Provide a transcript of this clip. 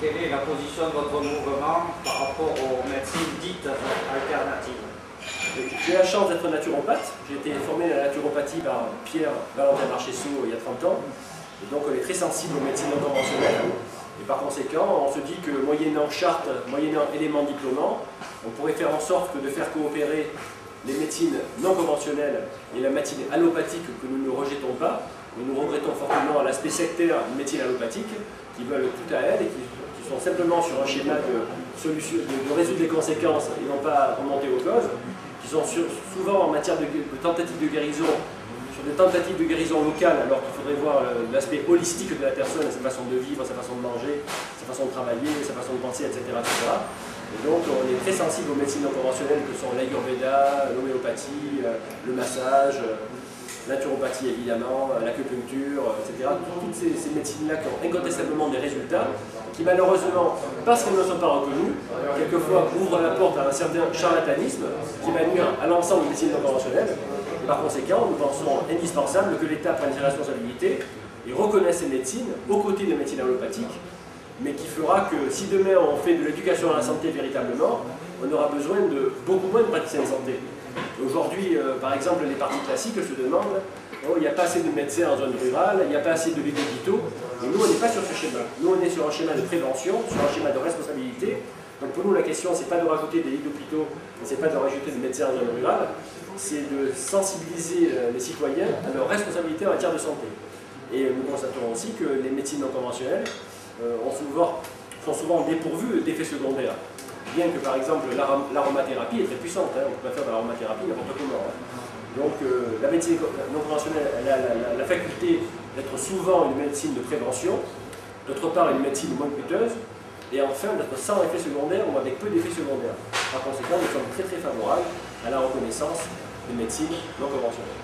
quelle est la position de votre mouvement par rapport aux médecines dites alternatives? J'ai la chance d'être naturopathe. J'ai été formé à la naturopathie par Pierre Valentin Marchessault il y a 30 ans. Et donc on est très sensible aux médecines non conventionnelles. Et par conséquent, on se dit que moyennant charte, moyennant éléments diplômants, on pourrait faire en sorte de faire coopérer les médecines non conventionnelles et la médecine allopathique que nous ne rejetons pas. Mais nous regrettons fortement l'aspect sectaire des médecines allopathiques qui veulent tout à elles et qui sont simplement sur un schéma de résoudre les conséquences et non pas remonter aux causes, qui sont souvent en matière de tentatives de guérison, sur des tentatives de guérison locales, alors qu'il faudrait voir l'aspect holistique de la personne, sa façon de vivre, sa façon de manger, sa façon de travailler, sa façon de penser, etc. Et donc on est très sensible aux médecines non conventionnelles que sont l'ayurveda, l'homéopathie, le massage, la naturopathie évidemment, l'acupuncture, etc. Toutes ces médecines-là qui ont incontestablement des résultats, qui malheureusement, parce qu'elles ne sont pas reconnues, quelquefois ouvrent la porte à un certain charlatanisme qui va nuire à l'ensemble des médecines non conventionnelles. Et par conséquent, nous pensons indispensable que l'État prenne ses responsabilités et reconnaisse ces médecines aux côtés des médecines allopathiques, mais qui fera que si demain on fait de l'éducation à la santé véritablement, on aura besoin de beaucoup moins de praticiens de santé. Aujourd'hui, par exemple, les partis classiques se demandent oh, il n'y a pas assez de médecins en zone rurale, il n'y a pas assez de lits d'hôpitaux. Et nous, on n'est pas sur ce schéma. Nous, on est sur un schéma de prévention, sur un schéma de responsabilité. Donc pour nous, la question, ce n'est pas de rajouter des lits d'hôpitaux, ce n'est pas de rajouter des médecins en zone rurale, c'est de sensibiliser les citoyens à leurs responsabilités en matière de santé. Et nous constatons aussi que les médecines non conventionnelles sont souvent dépourvues d'effets secondaires. Bien que par exemple l'aromathérapie est très puissante, hein, on ne peut pas faire de l'aromathérapie n'importe comment. Hein. Donc la médecine non conventionnelle elle a la faculté d'être souvent une médecine de prévention, d'autre part une médecine moins coûteuse, et enfin d'être sans effet secondaire ou avec peu d'effets secondaires. Par conséquent, nous sommes très favorables à la reconnaissance des médecines non conventionnelles.